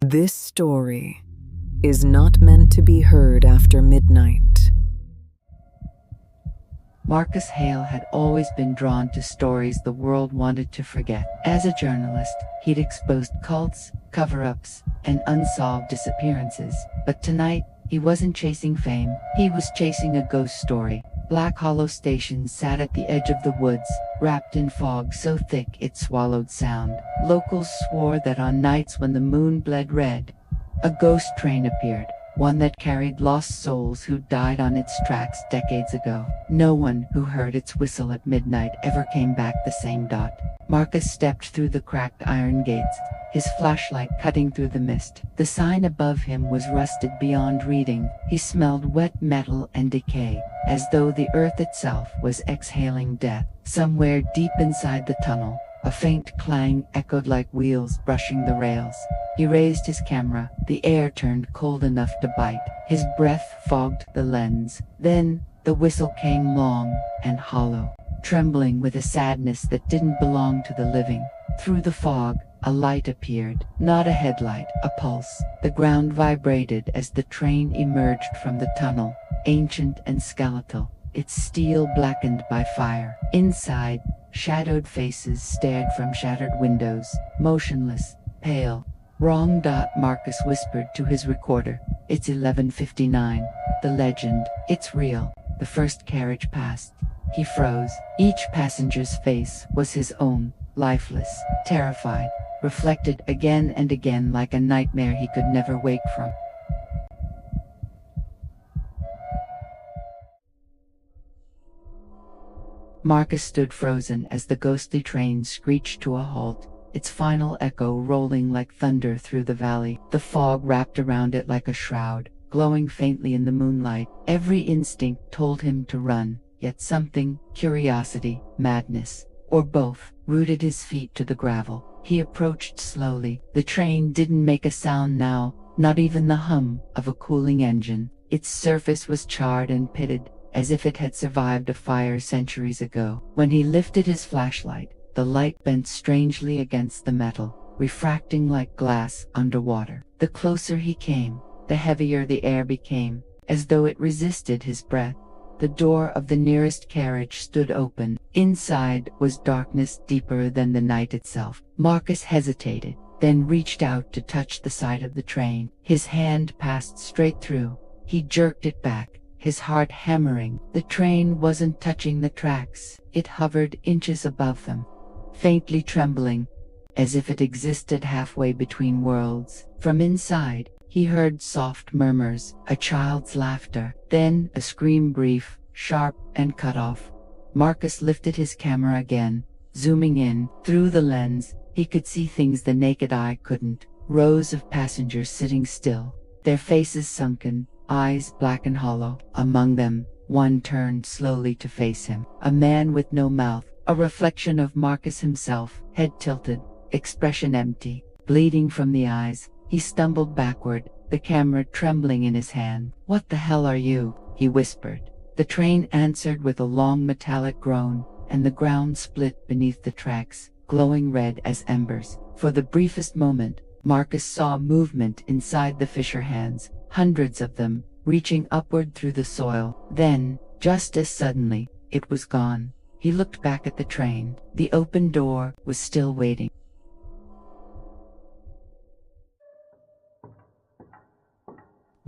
This story is not meant to be heard after midnight. Marcus Hale had always been drawn to stories the world wanted to forget. As a journalist, he'd exposed cults, cover-ups, and unsolved disappearances. But tonight, he wasn't chasing fame, he was chasing a ghost story. Black Hollow Station sat at the edge of the woods, wrapped in fog so thick it swallowed sound. Locals swore that on nights when the moon bled red, a ghost train appeared, one that carried lost souls who died on its tracks decades ago. No one who heard its whistle at midnight ever came back the same. Marcus stepped through the cracked iron gates, his flashlight cutting through the mist. The sign above him was rusted beyond reading. He smelled wet metal and decay, as though the earth itself was exhaling death. Somewhere deep inside the tunnel, a faint clang echoed like wheels brushing the rails. He raised his camera. The air turned cold enough to bite. His breath fogged the lens. Then, the whistle came long and hollow, trembling with a sadness that didn't belong to the living. Through the fog, a light appeared. Not a headlight, a pulse. The ground vibrated as the train emerged from the tunnel, ancient and skeletal, its steel blackened by fire. Inside, shadowed faces stared from shattered windows, motionless, pale. Wrong. Marcus whispered to his recorder. It's 11:59. The legend. It's real. The first carriage passed. He froze. Each passenger's face was his own, lifeless, terrified, reflected again and again like a nightmare he could never wake from. Marcus stood frozen as the ghostly train screeched to a halt, its final echo rolling like thunder through the valley. The fog wrapped around it like a shroud, glowing faintly in the moonlight. Every instinct told him to run, yet something, curiosity, madness, or both, rooted his feet to the gravel. He approached slowly. The train didn't make a sound now, not even the hum of a cooling engine. Its surface was charred and pitted, as if it had survived a fire centuries ago. When he lifted his flashlight, the light bent strangely against the metal, refracting like glass underwater. The closer he came, the heavier the air became, as though it resisted his breath. The door of the nearest carriage stood open. Inside was darkness deeper than the night itself. Marcus hesitated, then reached out to touch the side of the train. His hand passed straight through. He jerked it back, his heart hammering. The train wasn't touching the tracks. It hovered inches above them, faintly trembling, as if it existed halfway between worlds. From inside, he heard soft murmurs, a child's laughter, then a scream, brief, sharp, and cut off. Marcus lifted his camera again, zooming in. Through the lens, he could see things the naked eye couldn't. Rows of passengers sitting still, their faces sunken, eyes black and hollow. Among them, one turned slowly to face him. A man with no mouth, a reflection of Marcus himself, head tilted, expression empty, bleeding from the eyes. He stumbled backward, the camera trembling in his hand. "What the hell are you?" he whispered. The train answered with a long metallic groan, and the ground split beneath the tracks, glowing red as embers. For the briefest moment, Marcus saw movement inside the fisher hands, hundreds of them, reaching upward through the soil. Then, just as suddenly, it was gone. He looked back at the train. The open door was still waiting.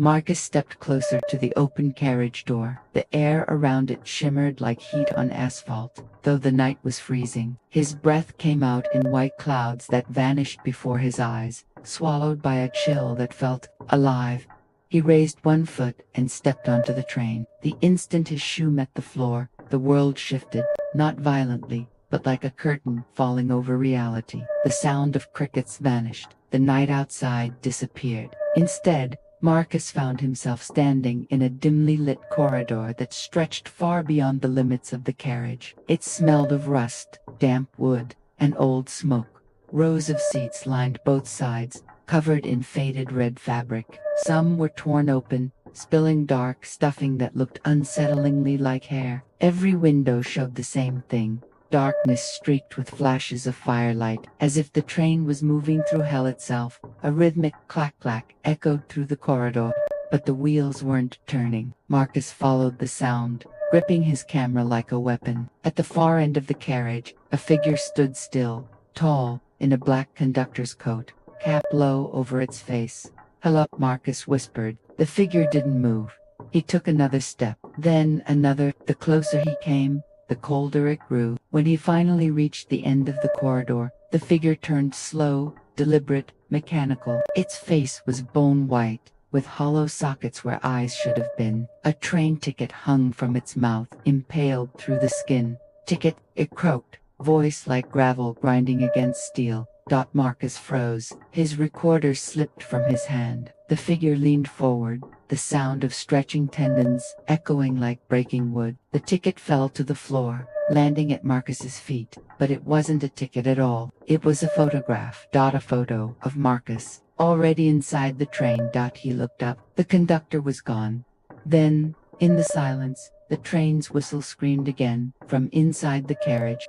Marcus stepped closer to the open carriage door. The air around it shimmered like heat on asphalt, though the night was freezing. His breath came out in white clouds that vanished before his eyes, swallowed by a chill that felt alive. He raised one foot and stepped onto the train. The instant his shoe met the floor, the world shifted, not violently, but like a curtain falling over reality. The sound of crickets vanished. The night outside disappeared. Instead, Marcus found himself standing in a dimly lit corridor that stretched far beyond the limits of the carriage. It smelled of rust, damp wood, and old smoke. Rows of seats lined both sides, covered in faded red fabric. Some were torn open, spilling dark stuffing that looked unsettlingly like hair. Every window showed the same thing: Darkness streaked with flashes of firelight, as if the train was moving through hell itself. A rhythmic clack-clack echoed through the corridor, but the wheels weren't turning. Marcus followed the sound, gripping his camera like a weapon. At the far end of the carriage, a figure stood still, tall, in a black conductor's coat, cap low over its face. "Hello," Marcus whispered. The figure didn't move. He took another step, then another. The closer he came, the colder it grew. When he finally reached the end of the corridor, the figure turned slow, deliberate, mechanical. Its face was bone white, with hollow sockets where eyes should have been. A train ticket hung from its mouth, impaled through the skin. "Ticket," it croaked, voice like gravel grinding against steel. Marcus froze. His recorder slipped from his hand. The figure leaned forward, the sound of stretching tendons echoing like breaking wood. The ticket fell to the floor, landing at Marcus's feet. But it wasn't a ticket at all. It was a photograph. A photo of Marcus, already inside the train. He looked up. The conductor was gone. Then, in the silence, the train's whistle screamed again, from inside the carriage.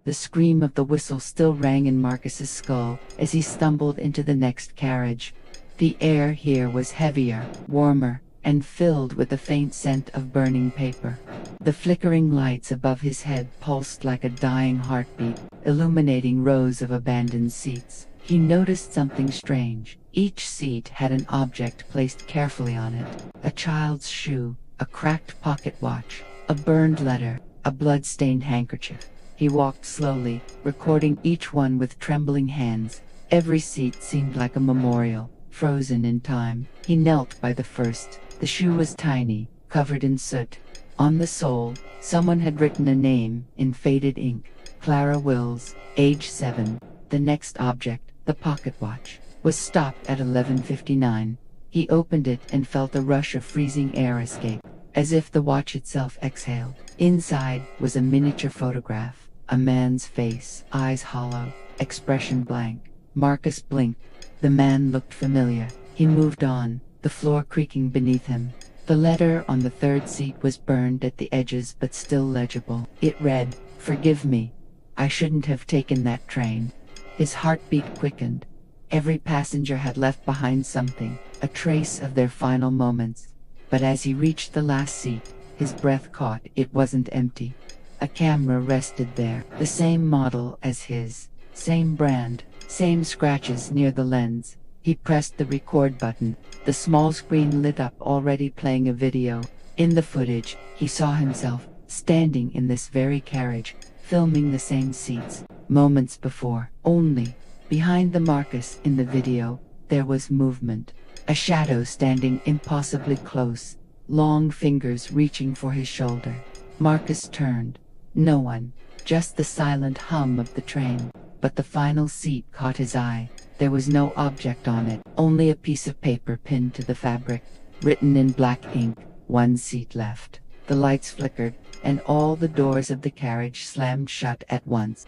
The scream of the whistle still rang in Marcus's skull as he stumbled into the next carriage. The air here was heavier, warmer, and filled with the faint scent of burning paper. The flickering lights above his head pulsed like a dying heartbeat, illuminating rows of abandoned seats. He noticed something strange. Each seat had an object placed carefully on it. A child's shoe, a cracked pocket watch, a burned letter, a blood-stained handkerchief. He walked slowly, recording each one with trembling hands. Every seat seemed like a memorial, frozen in time. He knelt by the first. The shoe was tiny, covered in soot. On the sole, someone had written a name in faded ink. Clara Wills, age 7. The next object, the pocket watch, was stopped at 11:59. He opened it and felt a rush of freezing air escape, as if the watch itself exhaled. Inside was a miniature photograph. A man's face, eyes hollow, expression blank. Marcus blinked. The man looked familiar. He moved on, the floor creaking beneath him. The letter on the third seat was burned at the edges but still legible. It read, "Forgive me. I shouldn't have taken that train." His heartbeat quickened. Every passenger had left behind something, a trace of their final moments. But as he reached the last seat, his breath caught. It wasn't empty. A camera rested there, the same model as his, same brand, same scratches near the lens. He pressed the record button. The small screen lit up, already playing a video. In the footage, he saw himself, standing in this very carriage, filming the same seats. Moments before, only, behind the Marcus in the video, there was movement. A shadow standing impossibly close, long fingers reaching for his shoulder. Marcus turned. No one, just the silent hum of the train. But the final seat caught his eye. There was no object on it, only a piece of paper pinned to the fabric, written in black ink, "One seat left." The lights flickered, and all the doors of the carriage slammed shut at once.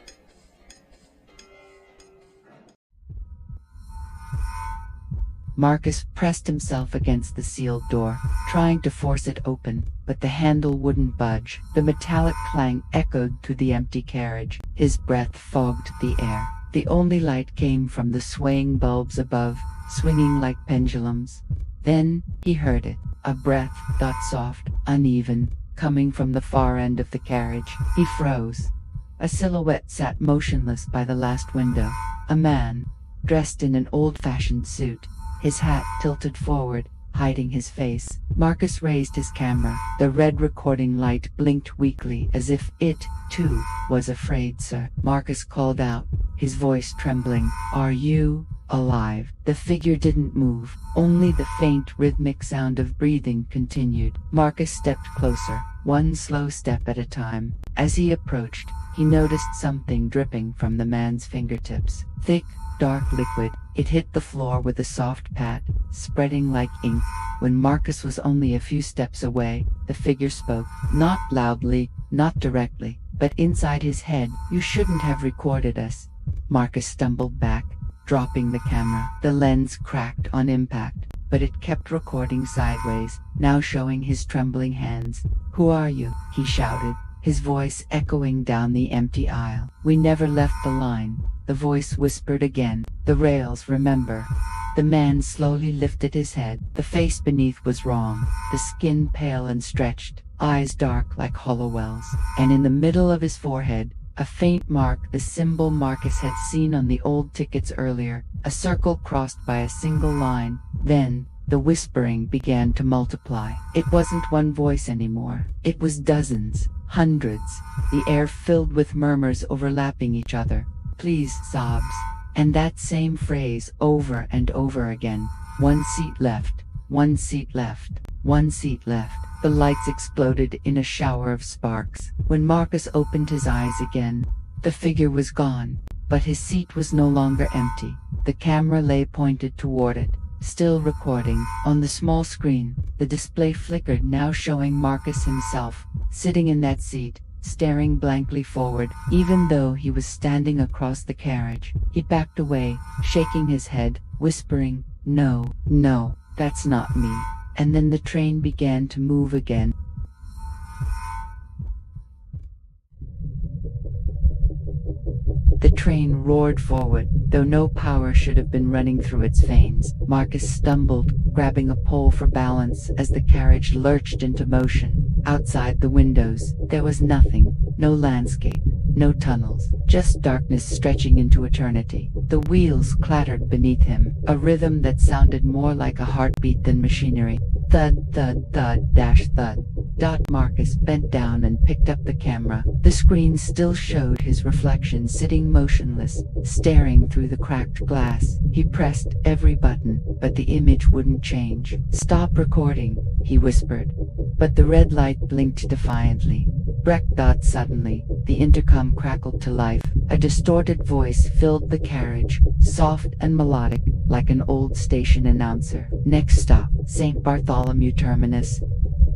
Marcus pressed himself against the sealed door, trying to force it open, but the handle wouldn't budge. The metallic clang echoed through the empty carriage. His breath fogged the air. The only light came from the swaying bulbs above, swinging like pendulums. Then he heard it, a breath, soft, uneven, coming from the far end of the carriage. He froze. A silhouette sat motionless by the last window. A man, dressed in an old-fashioned suit, his hat tilted forward, hiding his face. Marcus raised his camera. The red recording light blinked weakly, as if it, too, was afraid. "Sir," Marcus called out, his voice trembling. "Are you alive?" The figure didn't move. Only the faint, rhythmic sound of breathing continued. Marcus stepped closer, one slow step at a time. As he approached, he noticed something dripping from the man's fingertips. Thick, dark liquid. It hit the floor with a soft pat, spreading like ink. When Marcus was only a few steps away, the figure spoke, not loudly, not directly, but inside his head. "You shouldn't have recorded us." Marcus stumbled back, dropping the camera. The lens cracked on impact. but it kept recording sideways, now showing his trembling hands. "Who are you?" he shouted, his voice echoing down the empty aisle. "We never left the line," the voice whispered again. "The rails, remember." The man slowly lifted his head. The face beneath was wrong, the skin pale and stretched, eyes dark like hollow wells, and in the middle of his forehead, a faint mark, the symbol Marcus had seen on the old tickets earlier, a circle crossed by a single line. Then, the whispering began to multiply. It wasn't one voice anymore. It was dozens, hundreds, the air filled with murmurs overlapping each other. "Please," sobs, and that same phrase over and over again. "One seat left, one seat left, one seat left." The lights exploded in a shower of sparks. When Marcus opened his eyes again, the figure was gone, but his seat was no longer empty. The camera lay pointed toward it, still recording. On the small screen, the display flickered, now showing Marcus himself, sitting in that seat, staring blankly forward. Even though he was standing across the carriage, he backed away, shaking his head, whispering, "No, no, that's not me." And then the train began to move again. The train roared forward, though no power should have been running through its veins. Marcus stumbled, grabbing a pole for balance as the carriage lurched into motion. Outside the windows, there was nothing, no landscape, no tunnels, just darkness stretching into eternity. The wheels clattered beneath him, a rhythm that sounded more like a heartbeat than machinery. Thud, thud, thud, dash thud. Marcus bent down and picked up the camera. The screen still showed his reflection sitting motionless, staring through the cracked glass. He pressed every button, but the image wouldn't change. "Stop recording," he whispered. But the red light blinked defiantly. Breck. Suddenly, the intercom crackled to life. A distorted voice filled the carriage, soft and melodic, like an old station announcer. "Next stop, Saint Bartholomew Terminus."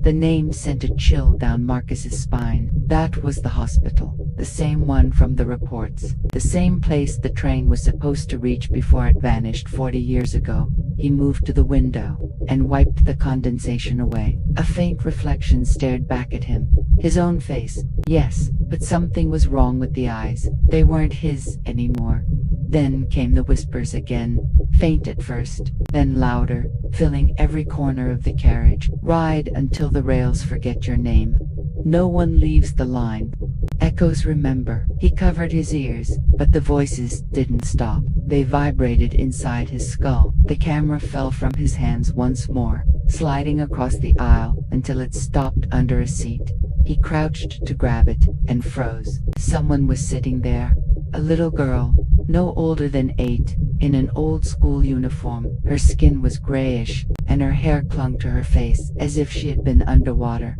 The name sent a chill down Marcus's spine. That was the hospital, the same one from the reports, the same place the train was supposed to reach before it vanished 40 years ago. He moved to the window and wiped the condensation away. A faint reflection stared back at him. His own face, yes, but something was wrong with the eyes. They weren't his anymore. Then came the whispers again, faint at first, then louder, filling every corner of the carriage. "Ride until the rails forget your name. No one leaves the line. Echoes remember." He covered his ears, but the voices didn't stop. They vibrated inside his skull. The camera fell from his hands once more, sliding across the aisle until it stopped under a seat. He crouched to grab it and froze. Someone was sitting there. A little girl, no older than 8, in an old school uniform. Her skin was grayish, and her hair clung to her face as if she had been underwater.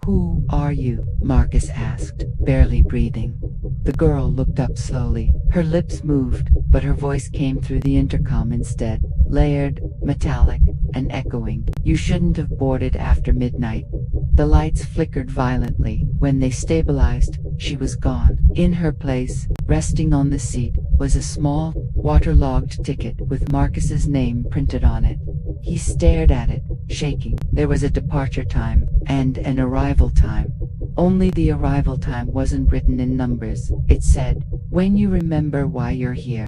"Who are you?" Marcus asked, barely breathing. The girl looked up slowly. Her lips moved, but her voice came through the intercom instead, layered, metallic, and echoing. "You shouldn't have boarded after midnight." The lights flickered violently. When they stabilized, she was gone. In her place, resting on the seat, was a small, waterlogged ticket with Marcus's name printed on it. He stared at it, shaking. There was a departure time and an arrival time. Only the arrival time wasn't written in numbers. It said, "When you remember why you're here."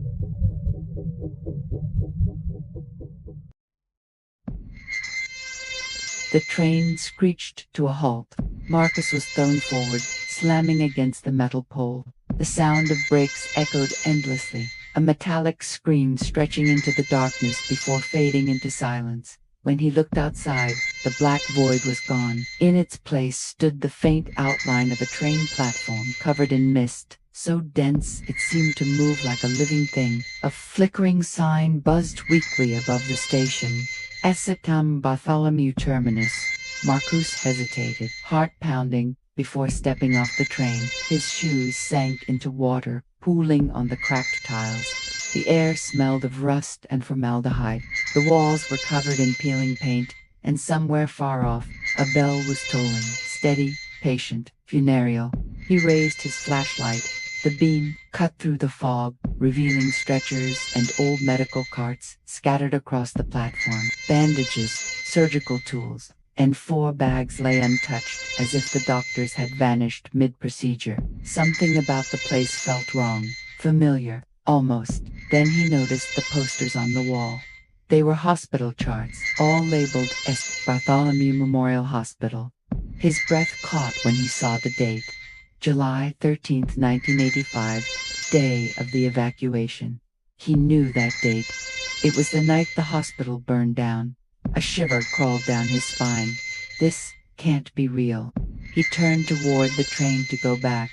The train screeched to a halt. Marcus was thrown forward, slamming against the metal pole. The sound of brakes echoed endlessly, a metallic scream stretching into the darkness before fading into silence. When he looked outside, the black void was gone. In its place stood the faint outline of a train platform covered in mist, so dense it seemed to move like a living thing. A flickering sign buzzed weakly above the station. Saint Bartholomew Terminus. Marcus hesitated, heart pounding, before stepping off the train. His shoes sank into water, pooling on the cracked tiles. The air smelled of rust and formaldehyde. The walls were covered in peeling paint, and somewhere far off, a bell was tolling, steady, patient, funereal. He raised his flashlight, The beam cut through the fog, revealing stretchers and old medical carts scattered across the platform. Bandages, surgical tools, and 4 bags lay untouched, as if the doctors had vanished mid-procedure. Something about the place felt wrong, familiar, almost. Then he noticed the posters on the wall. They were hospital charts, all labeled Saint Bartholomew Memorial Hospital. His breath caught when he saw the date. July 13th, 1985, day of the evacuation. He knew that date. It was the night the hospital burned down. A shiver crawled down his spine. This can't be real. He turned toward the train to go back,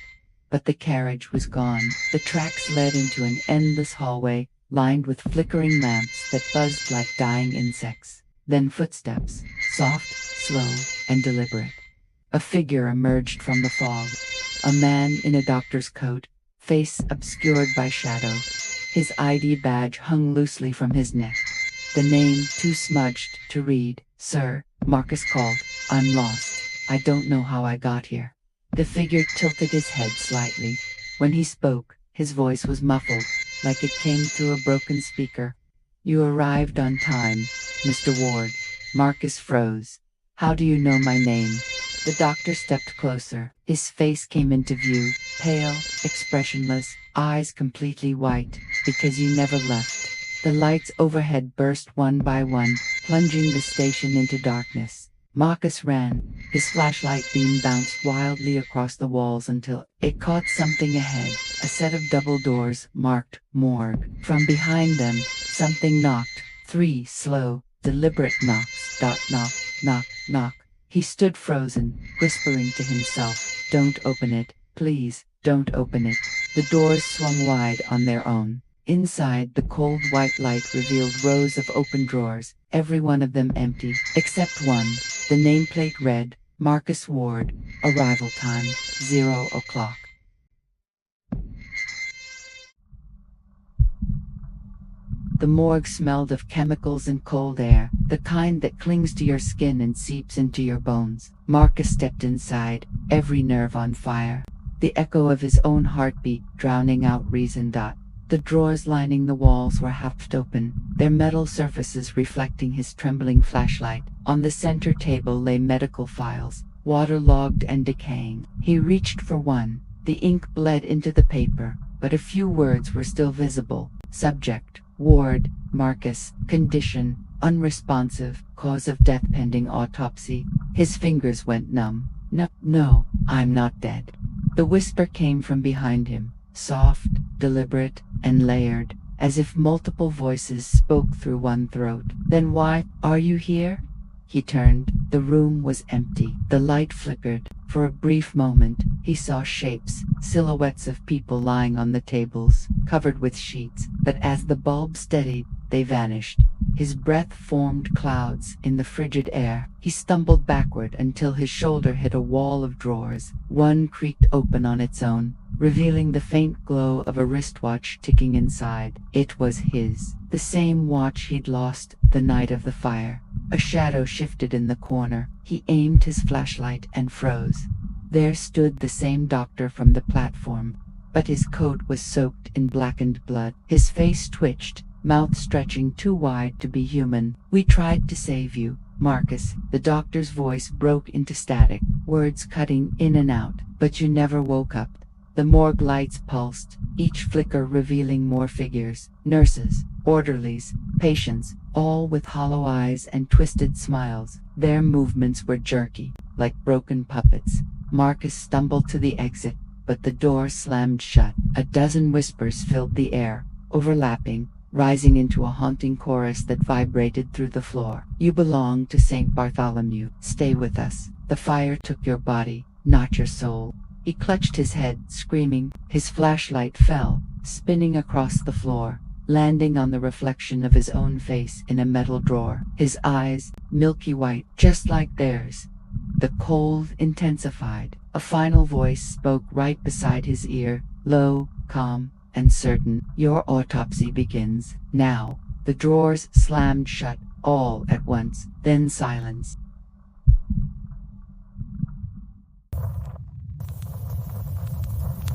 but the carriage was gone. The tracks led into an endless hallway, lined with flickering lamps that buzzed like dying insects. Then footsteps, soft, slow, and deliberate. A figure emerged from the fog. A man in a doctor's coat, face obscured by shadow. His ID badge hung loosely from his neck. The name too smudged to read. "Sir," Marcus called, "I'm lost. I don't know how I got here." The figure tilted his head slightly. When he spoke, his voice was muffled, like it came through a broken speaker. "You arrived on time, Mr. Ward." Marcus froze. "How do you know my name?" The doctor stepped closer. His face came into view, pale, expressionless, eyes completely white. "Because you never left." The lights overhead burst one by one, plunging the station into darkness. Marcus ran. His flashlight beam bounced wildly across the walls until it caught something ahead, a set of double doors marked "Morgue." From behind them, something knocked. 3 slow, deliberate knocks. Knock, knock, knock. He stood frozen, whispering to himself, "Don't open it, please, don't open it." The doors swung wide on their own. Inside, the cold white light revealed rows of open drawers, every one of them empty, except one. The nameplate read, "Marcus Ward, arrival time, 0 o'clock." The morgue smelled of chemicals and cold air, the kind that clings to your skin and seeps into your bones. Marcus stepped inside, every nerve on fire. The echo of his own heartbeat drowning out reason. The drawers lining the walls were half open, their metal surfaces reflecting his trembling flashlight. On the center table lay medical files, waterlogged and decaying. He reached for one. The ink bled into the paper, but a few words were still visible. Subject: Ward, Marcus. Condition: unresponsive. Cause of death pending autopsy. His fingers went numb. No, I'm not dead." The whisper came from behind him, soft, deliberate, and layered, as if multiple voices spoke through one throat. "Then why are you here?" He turned. The room was empty. The light flickered. For a brief moment, he saw shapes, silhouettes of people lying on the tables, covered with sheets, but as the bulb steadied, they vanished. His breath formed clouds in the frigid air. He stumbled backward until his shoulder hit a wall of drawers. One creaked open on its own, revealing the faint glow of a wristwatch ticking inside. It was his, the same watch he'd lost the night of the fire. A shadow shifted in the corner. He aimed his flashlight and froze. There stood the same doctor from the platform, but his coat was soaked in blackened blood. His face twitched, mouth stretching too wide to be human. "We tried to save you, Marcus." The doctor's voice broke into static, words cutting in and out. "But you never woke up." The morgue lights pulsed, each flicker revealing more figures. Nurses, orderlies, patients, all with hollow eyes and twisted smiles. Their movements were jerky, like broken puppets. Marcus stumbled to the exit, but the door slammed shut. A dozen whispers filled the air, overlapping, rising into a haunting chorus that vibrated through the floor. "You belong to Saint Bartholomew. Stay with us. The fire took your body, not your soul." He clutched his head, screaming. His flashlight fell, spinning across the floor, landing on the reflection of his own face in a metal drawer. His eyes, milky white, just like theirs. The cold intensified. A final voice spoke right beside his ear, low, calm, and certain. "Your autopsy begins now." The drawers slammed shut, all at once, then silence.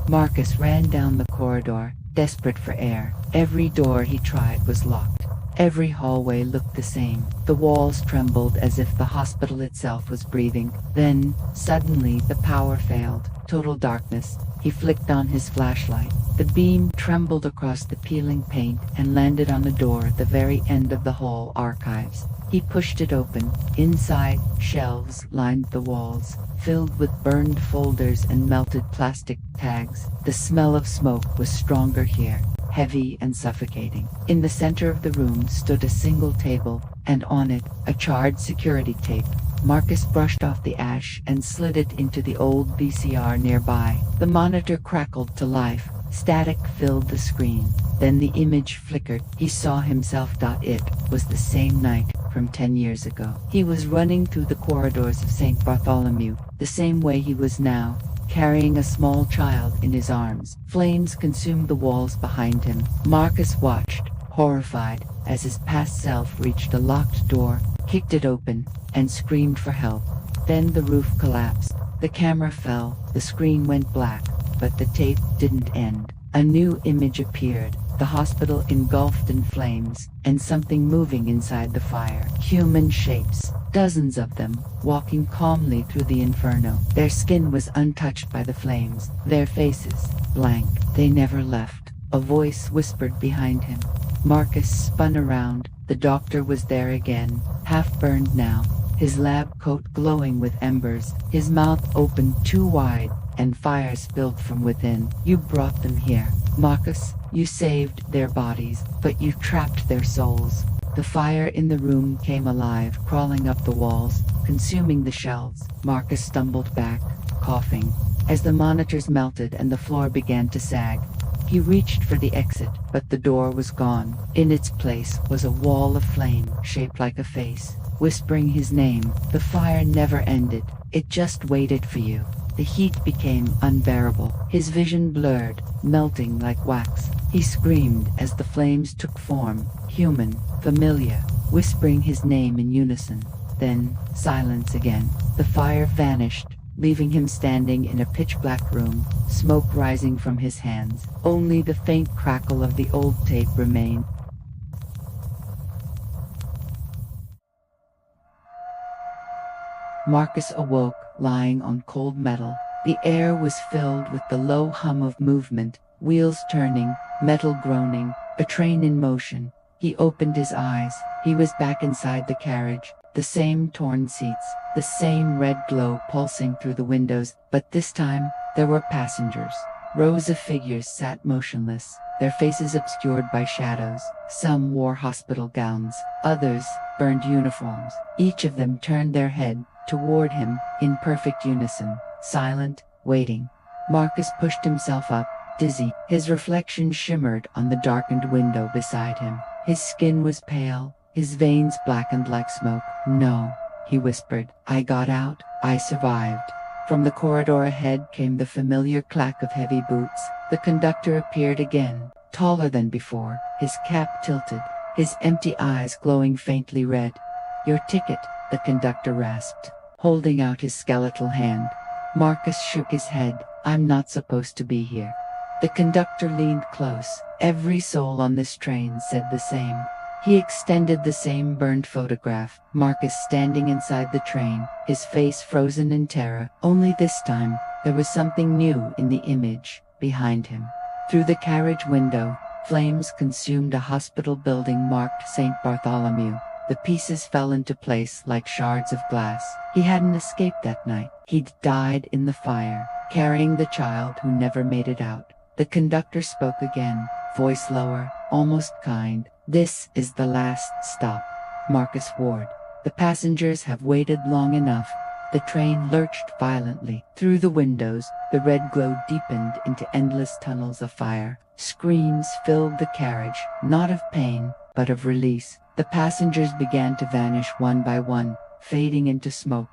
Marcus ran down the corridor, desperate for air. Every door he tried was locked. Every hallway looked the same. The walls trembled as if the hospital itself was breathing. Then, suddenly, the power failed. Total darkness. He flicked on his flashlight. The beam trembled across the peeling paint and landed on a door at the very end of the hall archives. He pushed it open. Inside, shelves lined the walls, filled with burned folders and melted plastic tags. The smell of smoke was stronger here, heavy and suffocating. In the center of the room stood a single table, and on it, a charred security tape. Marcus brushed off the ash and slid it into the old VCR nearby. The monitor crackled to life. Static filled the screen. Then the image flickered. He saw himself. It was the same night from 10 years ago. He was running through the corridors of Saint Bartholomew, the same way he was now, carrying a small child in his arms. Flames consumed the walls behind him. Marcus watched, horrified, as his past self reached a locked door, kicked it open, and screamed for help. Then the roof collapsed. The camera fell. The screen went black. But the tape didn't end. A new image appeared, the hospital engulfed in flames, and something moving inside the fire. Human shapes, dozens of them, walking calmly through the inferno. Their skin was untouched by the flames, their faces blank. They never left. A voice whispered behind him. Marcus spun around. The doctor was there again, half burned now, his lab coat glowing with embers, his mouth opened too wide, and fire spilled from within. You brought them here, Marcus. You saved their bodies, but you trapped their souls. The fire in the room came alive, crawling up the walls, consuming the shelves. Marcus stumbled back, coughing, as the monitors melted and the floor began to sag. He reached for the exit, but the door was gone. In its place was a wall of flame, shaped like a face, whispering his name. The fire never ended. It just waited for you. The heat became unbearable. His vision blurred, melting like wax. He screamed as the flames took form, human, familiar, whispering his name in unison. Then, silence again. The fire vanished, leaving him standing in a pitch-black room, smoke rising from his hands. Only the faint crackle of the old tape remained. Marcus awoke, lying on cold metal. The air was filled with the low hum of movement, wheels turning, metal groaning, a train in motion. He opened his eyes. He was back inside the carriage, the same torn seats, the same red glow pulsing through the windows, but this time, there were passengers. Rows of figures sat motionless, their faces obscured by shadows. Some wore hospital gowns, others burned uniforms. Each of them turned their head toward him, in perfect unison, silent, waiting. Marcus pushed himself up, dizzy. His reflection shimmered on the darkened window beside him. His skin was pale, his veins blackened like smoke. No, he whispered. I got out, I survived. From the corridor ahead came the familiar clack of heavy boots. The conductor appeared again, taller than before, his cap tilted, his empty eyes glowing faintly red. Your ticket, the conductor rasped, holding out his skeletal hand. Marcus shook his head. I'm not supposed to be here. The conductor leaned close. Every soul on this train said the same. He extended the same burned photograph. Marcus standing inside the train, his face frozen in terror. Only this time, there was something new in the image, behind him. Through the carriage window, flames consumed a hospital building marked Saint Bartholomew. The pieces fell into place like shards of glass. He hadn't escaped that night. He'd died in the fire, carrying the child who never made it out. The conductor spoke again, voice lower, almost kind. This is the last stop, Marcus Ward. The passengers have waited long enough. The train lurched violently. Through the windows, the red glow deepened into endless tunnels of fire. Screams filled the carriage, not of pain, but of release. The passengers began to vanish one by one, fading into smoke.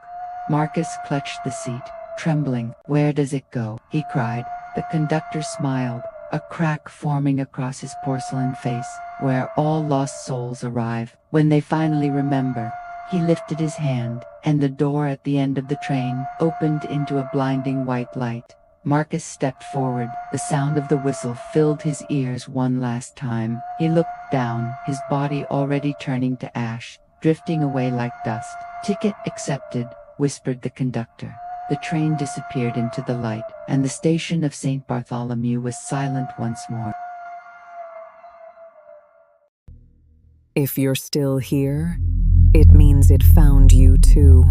Marcus clutched the seat, trembling. Where does it go? He cried. The conductor smiled, a crack forming across his porcelain face, where all lost souls arrive when they finally remember. He lifted his hand, and the door at the end of the train opened into a blinding white light. Marcus stepped forward. The sound of the whistle filled his ears one last time. He looked down, his body already turning to ash, drifting away like dust. "Ticket accepted," whispered the conductor. The train disappeared into the light, and the station of Saint Bartholomew was silent once more. If you're still here, it means it found you too.